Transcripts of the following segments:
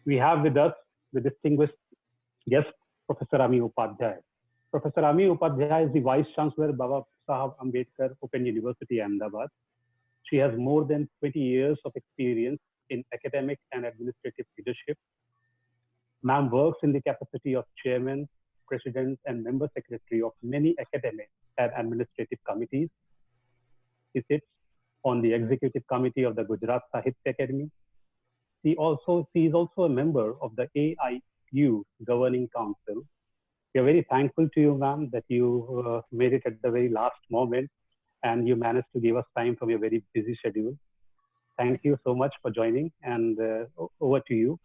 We have with us the distinguished guest, Professor Ami Upadhyay. Professor Ami Upadhyay is the Vice Chancellor, Baba Sahab Ambedkar Open University, Ahmedabad. She has more than 20 years of experience in academic and administrative leadership. Ma'am works in the capacity of chairman, president, and member secretary of many academic and administrative committees. She sits on the executive committee of the Gujarat Sahitya Academy. She is also a member of the AIU Governing Council. We are very thankful to you, ma'am, that you made it at the very last moment and you managed to give us time from your very busy schedule. Thank you so much for joining, and over to you.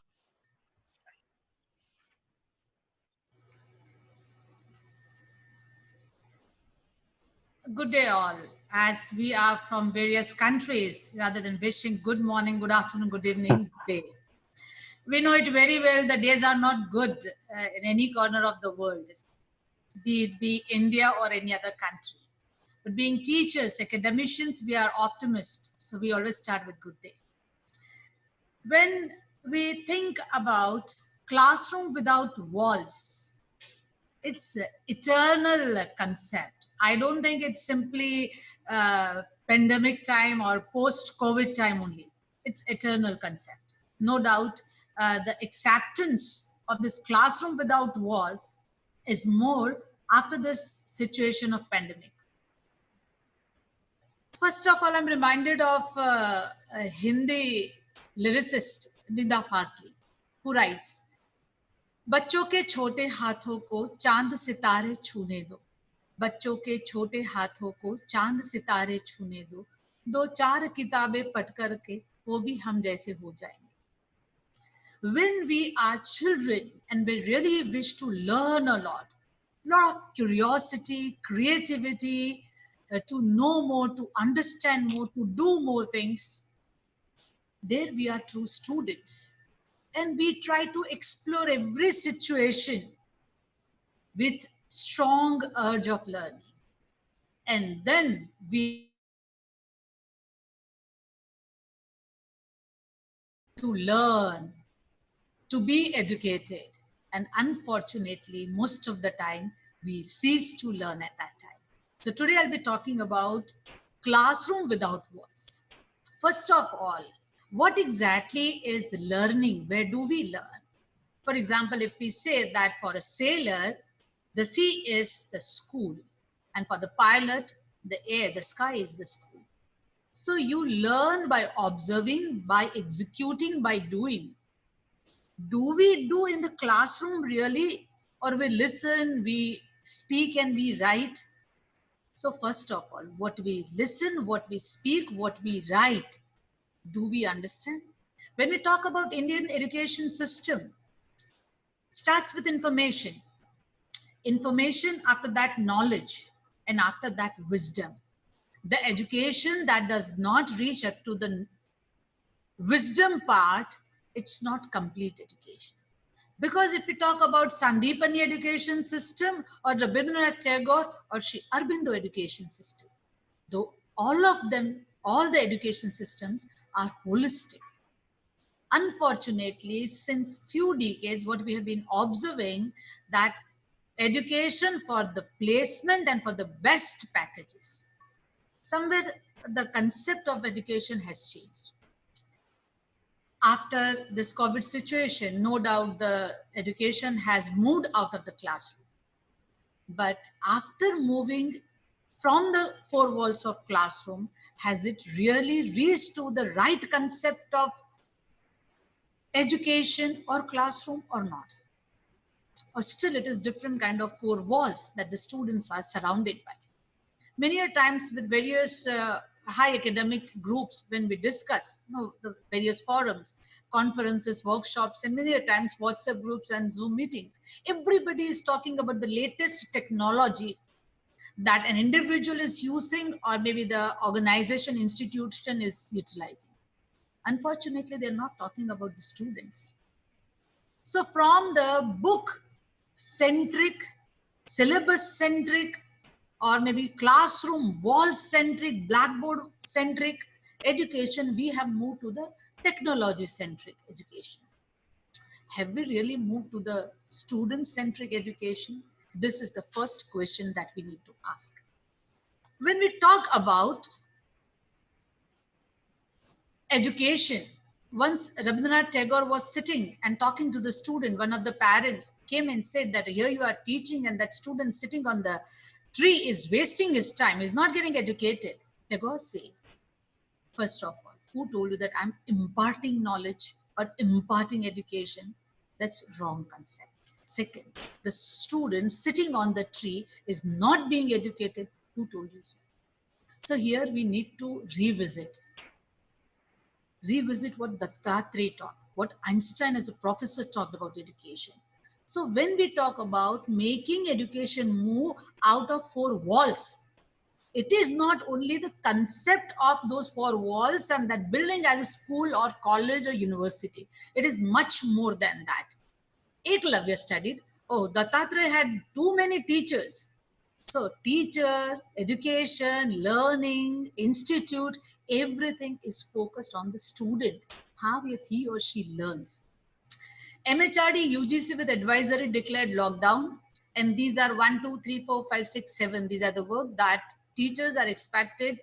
Good day all. As we are from various countries, rather than wishing good morning, good afternoon, good evening, day. We know it very well, the days are not good in any corner of the world, be it be India or any other country. But being teachers, academicians, we are optimists, so we always start with good day. When we think about classroom without walls, it's an eternal concept. I don't think it's simply pandemic time or post-COVID time only. It's eternal concept. No doubt the acceptance of this classroom without walls is more after this situation of pandemic. First of all, I'm reminded of a Hindi lyricist, Nida Fazli, who writes, बच्चों के छोटे हाथों को चांद सितारे छूने दो, बच्चों के छोटे हाथों को चांद सितारे छूने दो, दो चार किताबें पढ़ करके वो भी हम जैसे हो जाएंगे. When we are children and we really wish to learn a lot of curiosity, creativity, to know more, to understand more, to do more things, there we are true students. And we try to explore every situation with strong urge of learning. And then we to learn, to be educated. And unfortunately, most of the time, we cease to learn at that time. So today I'll be talking about classroom without walls. First of all, what exactly is learning? Where do we learn? For example, if we say that for a sailor, the sea is the school, and for the pilot, the air, the sky is the school. So you learn by observing, by executing, by doing. Do we do in the classroom really? Or we listen, we speak and we write? So first of all, what we listen, what we speak, what we write, do we understand? When we talk about Indian education system, starts with information. Information, after that knowledge, and after that wisdom. The education that does not reach up to the wisdom part, it's not complete education. Because if we talk about Sandipani education system or Rabindranath Tagore or Sri Aurobindo education system, though all of them, all the education systems are holistic. Unfortunately, since few decades, what we have been observing that education for the placement and for the best packages, somewhere the concept of education has changed. After this COVID situation, no doubt the education has moved out of the classroom. But after moving from the four walls of classroom, has it really reached to the right concept of education or classroom or not? Or still it is different kind of four walls that the students are surrounded by. Many a times with various high academic groups, when we discuss the various forums, conferences, workshops, and many a times WhatsApp groups and Zoom meetings, everybody is talking about the latest technology that an individual is using or maybe the organization, institution is utilizing. Unfortunately, they're not talking about the students. So from the book-centric, syllabus-centric, or maybe classroom wall-centric, blackboard-centric education, we have moved to the technology-centric education. Have we really moved to the student-centric education? This is the first question that we need to ask. When we talk about education, once Rabindranath Tagore was sitting and talking to the student, one of the parents came and said that here you are teaching and that student sitting on the tree is wasting his time, is not getting educated. Tagore said, first of all, who told you that I'm imparting knowledge or imparting education? That's wrong concept. Second, the student sitting on the tree is not being educated. Who told you so? So here we need to revisit what Dattatreya taught, what Einstein as a professor talked about education. So when we talk about making education move out of four walls, it is not only the concept of those four walls and that building as a school or college or university. It is much more than that. Eklavya studied, oh, Dattatreya had too many teachers. So teacher, education, learning, institute, everything is focused on the student, how he or she learns. MHRD UGC with advisory declared lockdown. And these are 1, 2, 3, 4, 5, 6, 7. These are the work that teachers are expected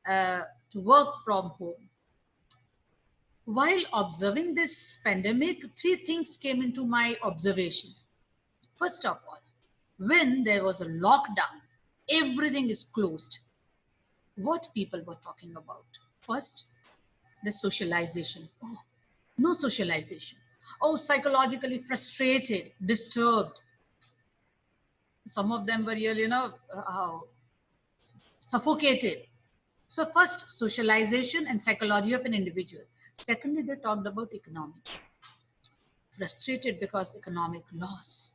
to work from home. While observing this pandemic, three things came into my observation. First of all, when there was a lockdown, everything is closed. What people were talking about? First, the socialization. Oh, no socialization. Oh, psychologically frustrated, disturbed. Some of them were really, suffocated. So first, socialization and psychology of an individual. Secondly, they talked about economic. Frustrated because economic loss.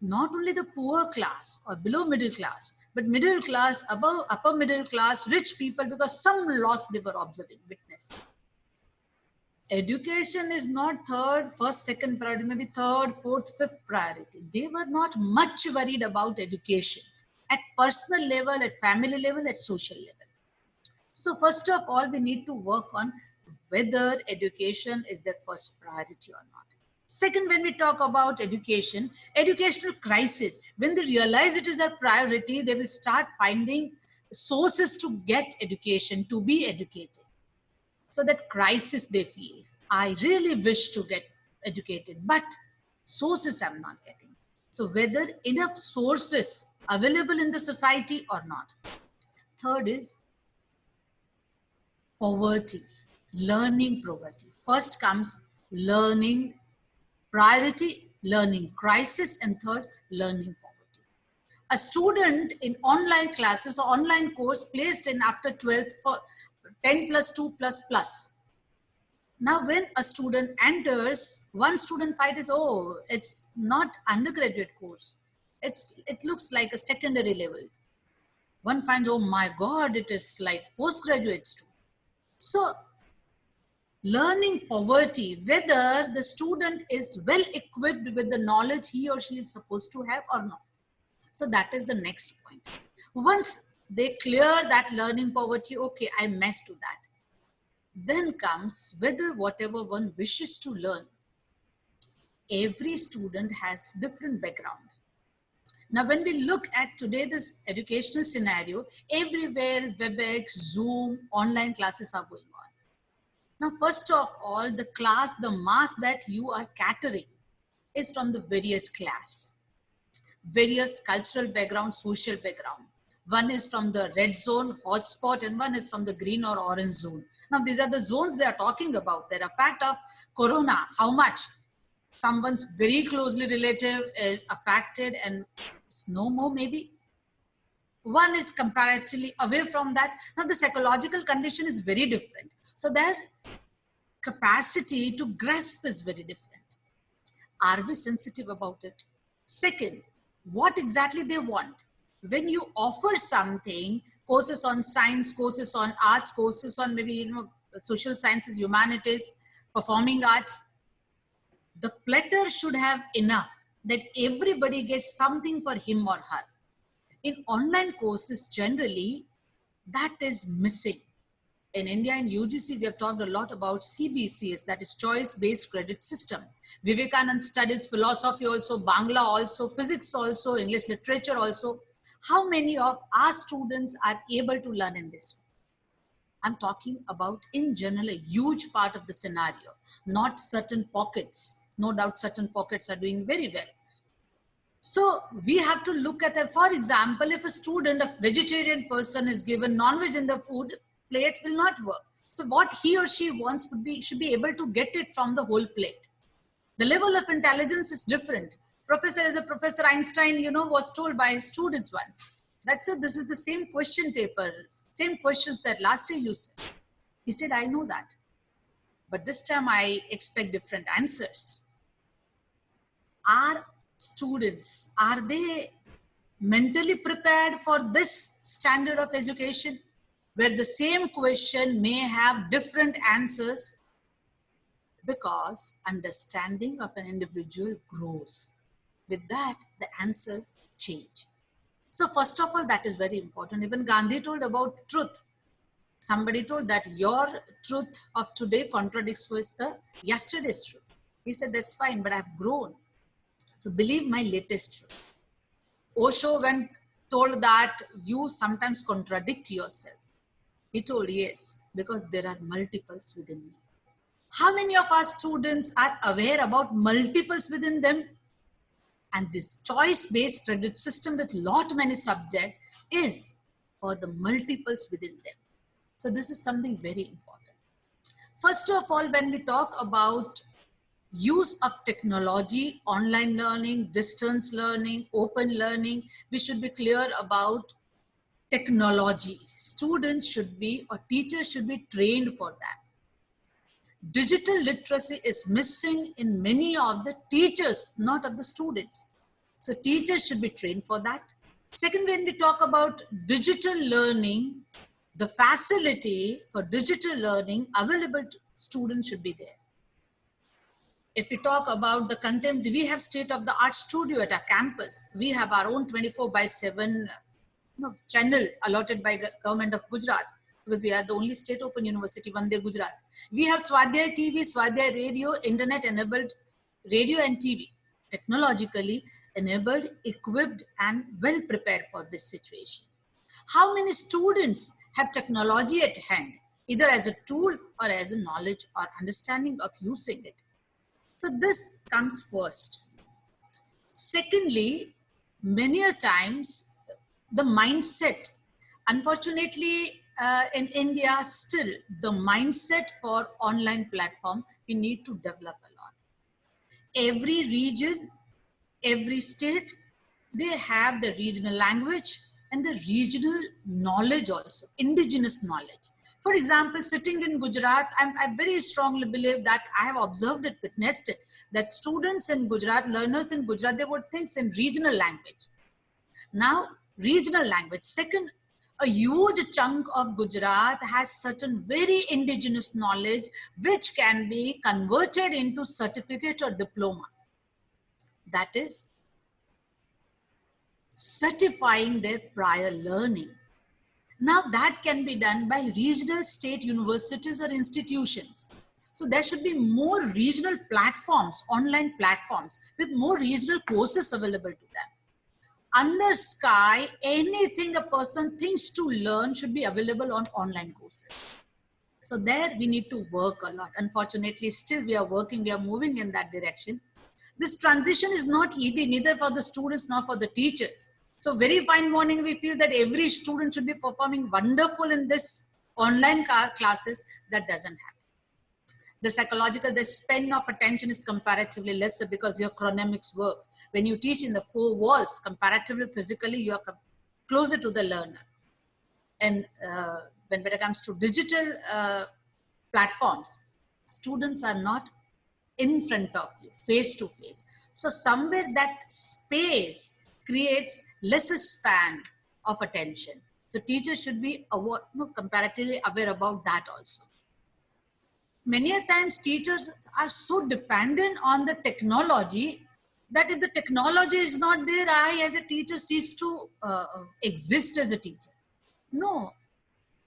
Not only the poor class or below middle class, but middle class, above upper middle class, rich people, because some loss they were observing, witnessed. Education is not third, first, second priority, maybe third, fourth, fifth priority. They were not much worried about education at personal level, at family level, at social level. So first of all, we need to work on whether education is their first priority or not. Second, when we talk about education, educational crisis, when they realize it is a priority, they will start finding sources to get education, to be educated. So that crisis they feel, I really wish to get educated, but sources I'm not getting. So whether enough sources available in the society or not. Third is poverty, learning poverty. First comes learning priority, learning crisis, and third, learning poverty. A student in online classes or online course placed in after 12th for 10 plus 2 plus plus. Now, when a student enters, one student fight is, oh, it's not undergraduate course. It looks like a secondary level. One finds, oh my God, it is like postgraduate too. So, learning poverty, whether the student is well equipped with the knowledge he or she is supposed to have or not. So that is the next point. Once they clear that learning poverty, okay, I matched to that. Then comes whether whatever one wishes to learn. Every student has different background. Now, when we look at today, this educational scenario, everywhere WebEx, Zoom, online classes are going on. Now, first of all, the class, the mass that you are catering is from the various class, various cultural background, social background. One is from the red zone, hotspot, and one is from the green or orange zone. Now, these are the zones they are talking about. They're a fact of corona, how much someone's very closely relative is affected and no more maybe. One is comparatively away from that. Now, the psychological condition is very different. So their capacity to grasp is very different. Are we sensitive about it? Second, what exactly they want? When you offer something, courses on science, courses on arts, courses on maybe social sciences, humanities, performing arts, the platter should have enough that everybody gets something for him or her. In online courses, generally, that is missing. In India, in UGC, we have talked a lot about CBCS, that is choice-based credit system. Vivekanand studies philosophy also, Bangla also, physics also, English literature also. How many of our students are able to learn in this way? I'm talking about in general a huge part of the scenario, not certain pockets. No doubt certain pockets are doing very well. So we have to look at it. For example, if a student, a vegetarian person is given non-veg in the food plate, will not work. So what he or she wants should be able to get it from the whole plate. The level of intelligence is different. Professor Einstein, was told by his students once. That's it. This is the same question paper, same questions that last year you said. He said, I know that. But this time I expect different answers. Our students, are they mentally prepared for this standard of education where the same question may have different answers? Because understanding of an individual grows. With that, the answers change. So first of all, that is very important. Even Gandhi told about truth. Somebody told that your truth of today contradicts with the yesterday's truth. He said, that's fine, but I've grown. So believe my latest truth. Osho, when told that you sometimes contradict yourself, he told, yes, because there are multiples within me. How many of our students are aware about multiples within them? And this choice-based credit system with lot many subjects is for the multiples within them. So this is something very important. First of all, when we talk about use of technology, online learning, distance learning, open learning, we should be clear about technology. Students should be, or teachers should be trained for that. Digital literacy is missing in many of the teachers, not of the students. So teachers should be trained for that. Second, when we talk about digital learning, the facility for digital learning available to students should be there. If we talk about the content, we have state-of-the-art studio at our campus. We have our own 24/7 channel allotted by government of Gujarat, because we are the only state open university, Vande Gujarat. We have Swadhyay TV, Swadhyay Radio, internet-enabled radio and TV, technologically enabled, equipped, and well prepared for this situation. How many students have technology at hand, either as a tool or as a knowledge or understanding of using it? So this comes first. Secondly, many a times the mindset, unfortunately, in India, still the mindset for online platform, we need to develop a lot. Every region, every state, they have the regional language and the regional knowledge also, indigenous knowledge. For example, sitting in Gujarat, I very strongly believe that I have observed it, witnessed it, that students in Gujarat, learners in Gujarat, they would think in regional language. Now, regional language. Second, a huge chunk of Gujarat has certain very indigenous knowledge which can be converted into certificate or diploma. That is certifying their prior learning. Now that can be done by regional state universities or institutions. So there should be more regional platforms, online platforms with more regional courses available to them. Under sky, anything a person thinks to learn should be available on online courses. So there we need to work a lot. Unfortunately, still we are working, we are moving in that direction. This transition is not easy, neither for the students nor for the teachers. So very fine morning, we feel that every student should be performing wonderful in this online classes. That doesn't happen. The psychological, the span of attention is comparatively lesser because your chronemics works. When you teach in the four walls, comparatively physically, you are closer to the learner. And when it comes to digital platforms, students are not in front of you, face to face. So somewhere that space creates lesser span of attention. So teachers should be comparatively aware about that also. Many a times teachers are so dependent on the technology that if the technology is not there, I as a teacher cease to exist as a teacher. No,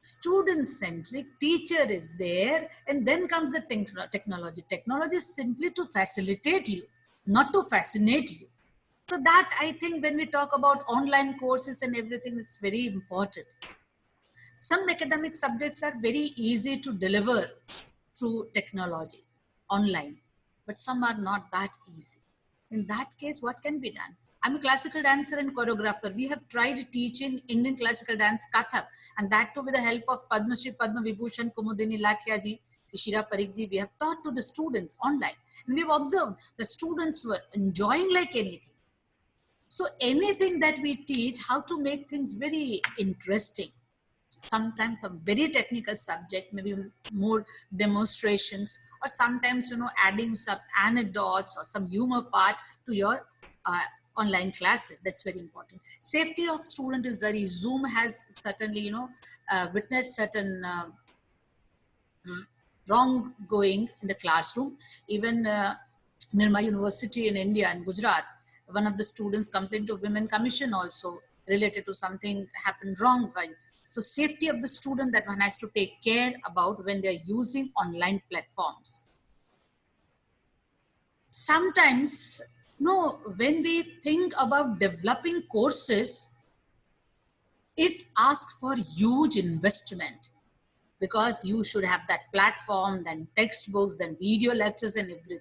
student-centric, teacher is there, and then comes the technology. Technology is simply to facilitate you, not to fascinate you. So that, I think, when we talk about online courses and everything, it's very important. Some academic subjects are very easy to deliver through technology, online, but some are not that easy. In that case, what can be done? I'm a classical dancer and choreographer. We have tried teaching Indian classical dance, Kathak, and that too with the help of Padma Shri, Padma Vibhushan, Kumudini Lakhia ji, Ishira Parikh ji. We have taught to the students online. And we've observed the students were enjoying like anything. So anything that we teach, how to make things very interesting. Sometimes a very technical subject, maybe more demonstrations, or sometimes, adding some anecdotes or some humor part to your online classes. That's very important. Safety of student is very, Zoom has certainly, witnessed certain wrong going in the classroom. Even Nirma University in India and Gujarat, one of the students complained to Women Commission also related to something happened wrong. So safety of the student, that one has to take care about when they're using online platforms. Sometimes, when we think about developing courses, it asks for huge investment, because you should have that platform, then textbooks, then video lectures and everything.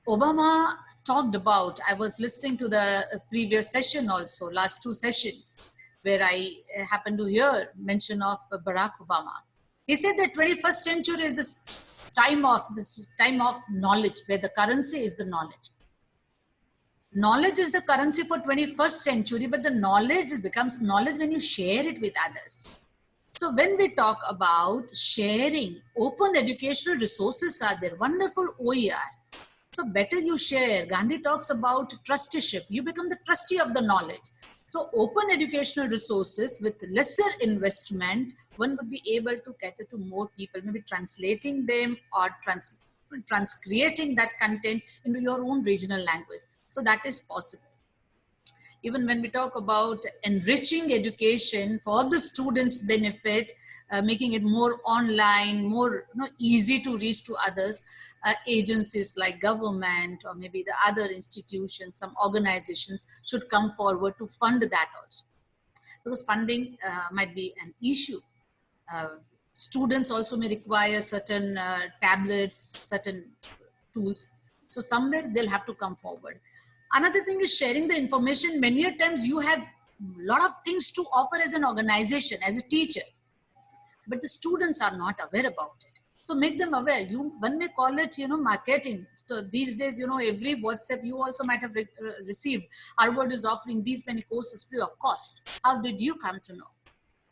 Obama talked about, I was listening to the previous session also, last two sessions, where I happened to hear mention of Barack Obama. He said that 21st century is this time of knowledge, where the currency is the knowledge. Knowledge is the currency for 21st century, but the knowledge becomes knowledge when you share it with others. So when we talk about sharing, open educational resources are there, wonderful OER. So better you share. Gandhi talks about trusteeship. You become the trustee of the knowledge. So open educational resources with lesser investment, one would be able to cater to more people, maybe translating them or creating that content into your own regional language. So that is possible. Even when we talk about enriching education for the students' benefit, making it more online, more easy to reach to others, agencies like government or maybe the other institutions, some organizations should come forward to fund that also. Because funding might be an issue. Students also may require certain tablets, certain tools. So somewhere they'll have to come forward. Another thing is sharing the information. Many a times you have a lot of things to offer as an organization, as a teacher, but the students are not aware about it. So make them aware. One may call it, marketing. So these days, every WhatsApp you also might have received. Harvard is offering these many courses free of cost. How did you come to know?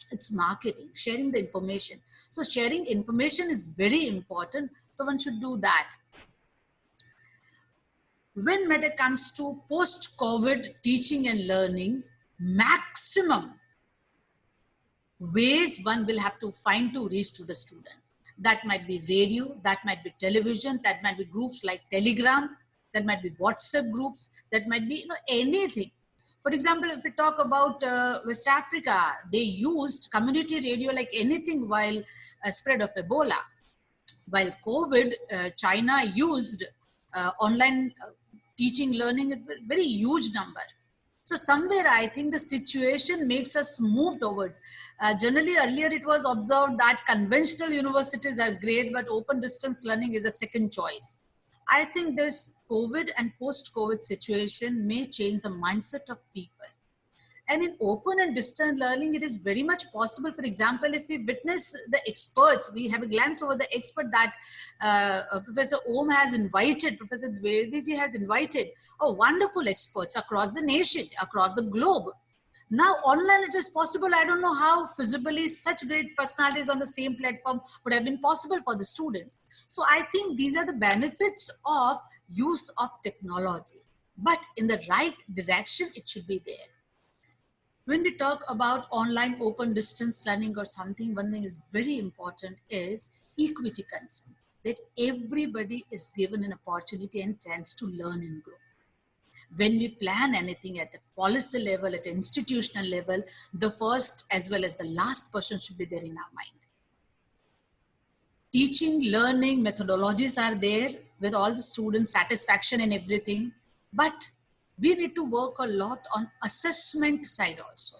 It's marketing, sharing the information. So sharing information is very important. So one should do that. When it comes to post-COVID teaching and learning, maximum ways one will have to find to reach to the student. That might be radio, that might be television, that might be groups like Telegram, that might be WhatsApp groups, that might be anything. For example, if we talk about West Africa, they used community radio like anything while spread of Ebola. While COVID, China used online teaching, learning at a very huge number. So somewhere I think the situation makes us move towards. Generally earlier it was observed that conventional universities are great, but open distance learning is a second choice. I think this COVID and post-COVID situation may change the mindset of people. And in open and distant learning, it is very much possible. For example, if we witness the experts, we have a glance over the expert that Professor Om has invited, Professor Dwivedi has invited, wonderful experts across the nation, across the globe. Now, online it is possible. I don't know how feasibly such great personalities on the same platform would have been possible for the students. So I think these are the benefits of use of technology. But in the right direction, it should be there. When we talk about online open distance learning or something, one thing is very important is equity concern, that everybody is given an opportunity and chance to learn and grow. When we plan anything at a policy level, at an institutional level, the first as well as the last person should be there in our mind. Teaching, learning, methodologies are there with all the students' satisfaction and everything. But we need to work a lot on assessment side also.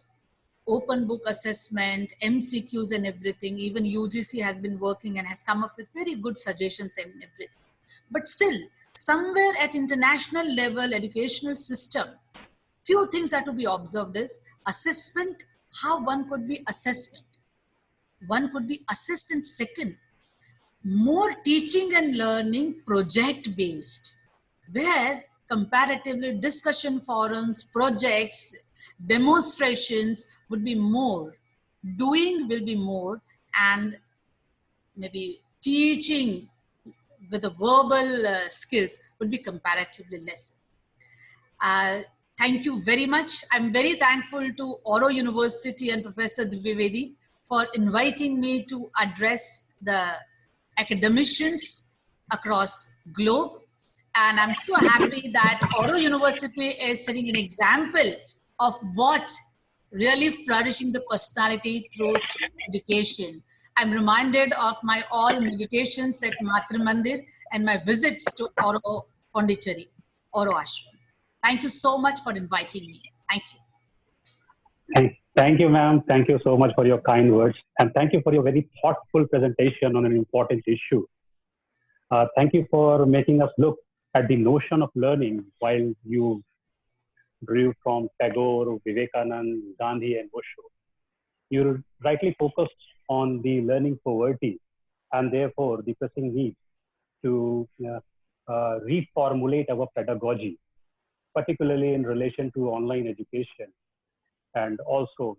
Open book assessment, MCQs and everything. Even UGC has been working and has come up with very good suggestions and everything. But still, somewhere at international level, educational system, few things are to be observed is assessment, how one could be assessment. One could be assessed in second. More teaching and learning project based, where comparatively discussion forums, projects, demonstrations would be more, doing will be more, and maybe teaching with the verbal skills would be comparatively less. Thank you very much. I'm very thankful to Oro University and Professor Dwivedi for inviting me to address the academicians across globe. And I'm so happy that Oro University is setting an example of what really flourishing the personality through education. I'm reminded of my all meditations at Matra Mandir and my visits to Oro Pondicherry, Oro Ashram. Thank you so much for inviting me. Thank you. Thank you, ma'am. Thank you so much for your kind words. And thank you for your very thoughtful presentation on an important issue. Thank you for making us look at the notion of learning while you drew from Tagore, Vivekananda, Gandhi, and Osho. You rightly focused on the learning poverty and therefore the pressing need to reformulate our pedagogy, particularly in relation to online education, and also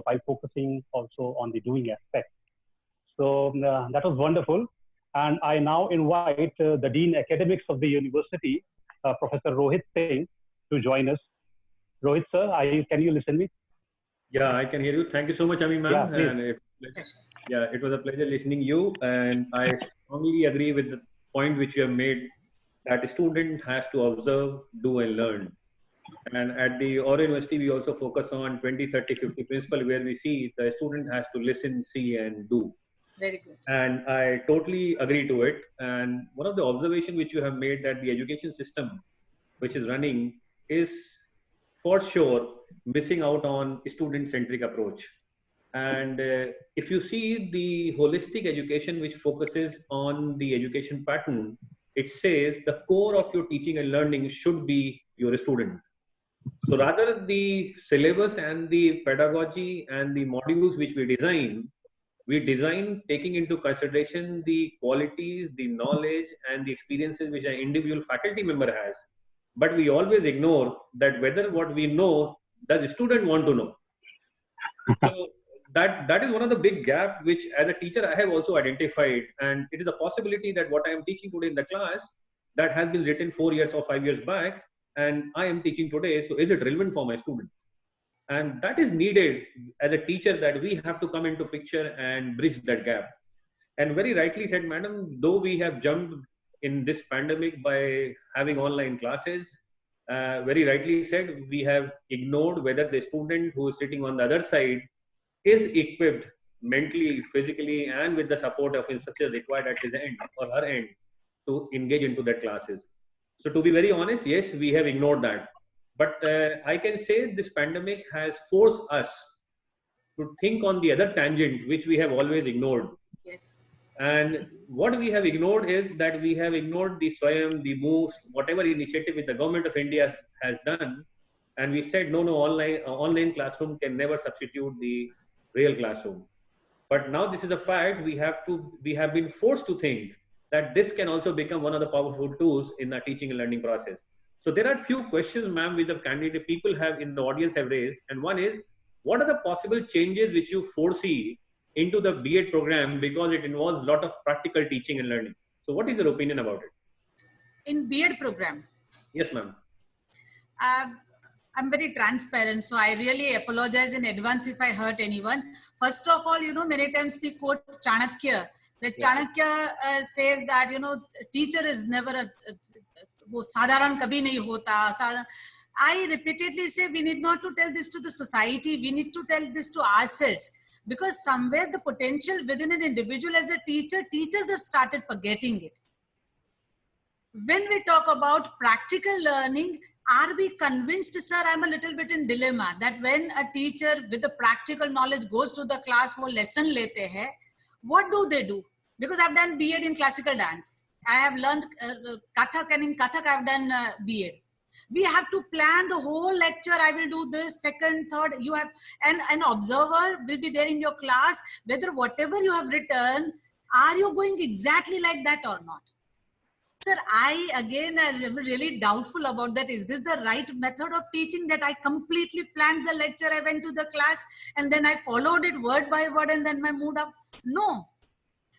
by focusing also on the doing aspect. So that was wonderful. And I now invite the Dean Academics of the University, Professor Rohit Singh, to join us. Rohit, sir, can you listen to me? Yeah, I can hear you. Thank you so much, Ami ma'am. Yeah, it was a pleasure listening to you. And I strongly agree with the point which you have made, that a student has to observe, do, and learn. And at the Oro University, we also focus on 20, 30, 50 principle, where we see the student has to listen, see, and do. Very good. And I totally agree to it. And one of the observations which you have made, that the education system which is running is for sure missing out on student-centric approach. And if you see the holistic education which focuses on the education pattern, it says the core of your teaching and learning should be your student. So rather the syllabus and the pedagogy and the modules which we design taking into consideration the qualities, the knowledge, and the experiences which an individual faculty member has. But we always ignore that whether what we know, does the student want to know? So that is one of the big gaps which as a teacher I have also identified. And it is a possibility that what I am teaching today in the class, that has been written 4 years or 5 years back, and I am teaching today, so is it relevant for my student? And that is needed as a teacher, that we have to come into picture and bridge that gap. And very rightly said, madam, though we have jumped in this pandemic by having online classes, very rightly said, we have ignored whether the student who is sitting on the other side is equipped mentally, physically, and with the support of instructor required at his end or her end to engage into that classes. So to be very honest, yes, we have ignored that. But I can say this pandemic has forced us to think on the other tangent, which we have always ignored. Yes. And what we have ignored is that we have ignored the Swayam, the MOOCs, whatever initiative which the government of India has done. And we said, no, online classroom can never substitute the real classroom. But now this is a fact. We have been forced to think that this can also become one of the powerful tools in the teaching and learning process. So there are few questions, ma'am, with the candidate people have in the audience have raised. And one is, what are the possible changes which you foresee into the B.Ed program, because it involves a lot of practical teaching and learning? So what is your opinion about it? In B.Ed program? Yes, ma'am. I'm very transparent, so I really apologize in advance if I hurt anyone. First of all, many times we quote Chanakya. That Chanakya says that, teacher is never a वो साधारण कभी नहीं होता. I repeatedly say we need not to tell this to the society, we need to tell this to ourselves, because somewhere the potential within an individual as a teacher, teachers have started forgetting it. When we talk about practical learning, are we convinced, sir? I'm a little bit in dilemma that when a teacher with the practical knowledge goes to the class, वो lesson लेते हैं, what do they do? Because I've done B.Ed in classical dance. I have learned Kathak, and in Kathak I've done B.Ed. We have to plan the whole lecture. I will do this, second, third. You have, and an observer will be there in your class, whether whatever you have written, are you going exactly like that or not? Sir, I again am really doubtful about that. Is this the right method of teaching, that I completely planned the lecture, I went to the class and then I followed it word by word and then I moved up? No.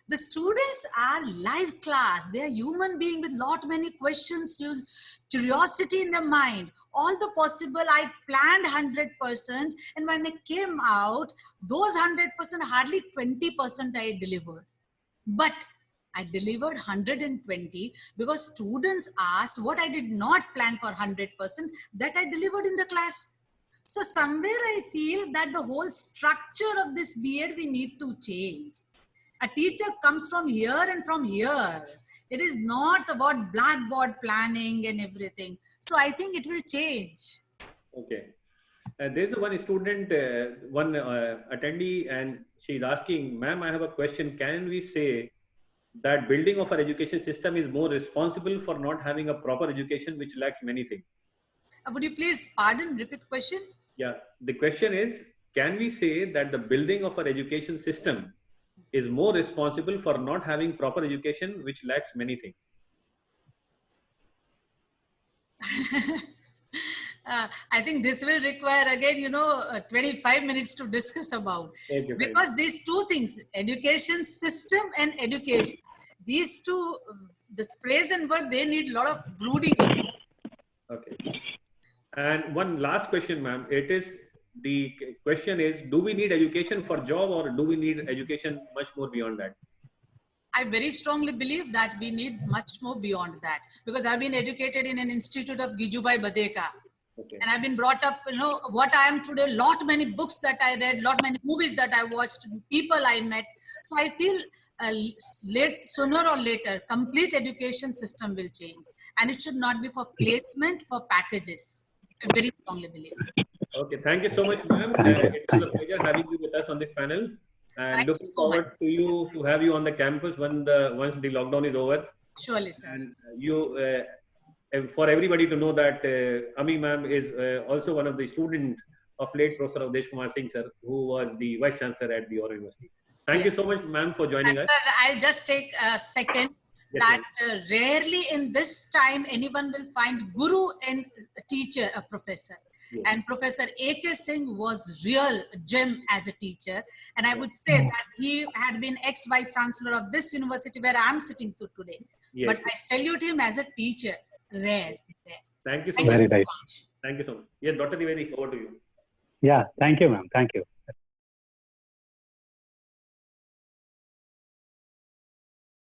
The students are live class. They are human beings with many questions, curiosity in their mind. All the possible, I planned 100%, and when I came out, those 100%, hardly 20% I delivered. But I delivered 120 because students asked what I did not plan for 100%, that I delivered in the class. So somewhere I feel that the whole structure of this B.Ed we need to change. A teacher comes from here and from here. It is not about blackboard planning and everything. So I think it will change. Okay. There's one student, one attendee, and she's asking, ma'am, I have a question. Can we say that building of our education system is more responsible for not having a proper education, which lacks many things? Would you please repeat question? Yeah, the question is, can we say that the building of our education system is more responsible for not having proper education, which lacks many things? I think this will require again, 25 minutes to discuss about. Okay, because these two things, education system and education, these two, this phrase and word, they need a lot of brooding. Okay. And one last question, ma'am. The question is, do we need education for job, or do we need education much more beyond that? I very strongly believe that we need much more beyond that, because I've been educated in an institute of Gijubai Badeka. Okay. And I've been brought up, what I am today, many books that I read, many movies that I watched, people I met. So I feel sooner or later, complete education system will change. And it should not be for placement, for packages. I very strongly believe. Okay, thank you so much, ma'am. It was a pleasure having you with us on this panel. And looking forward to have you on the campus once the lockdown is over. Surely, sir. And you, for everybody to know that Ami ma'am is also one of the students of late Professor Avdesh Kumar Singh sir, who was the Vice Chancellor at the Aurora University. Thank you so much, ma'am, for joining us. Sir, I'll just take a second. Yes, that rarely in this time anyone will find guru and teacher, a professor. Yes. And Professor A.K. Singh was real gem as a teacher. And I would say that he had been ex-vice chancellor of this university where I'm sitting to today. Yes. But I salute him as a teacher. Rare. Thank you so much. Thank you so much. Yes, Dr. Nivedi, over to you. Yeah, thank you, ma'am. Thank you.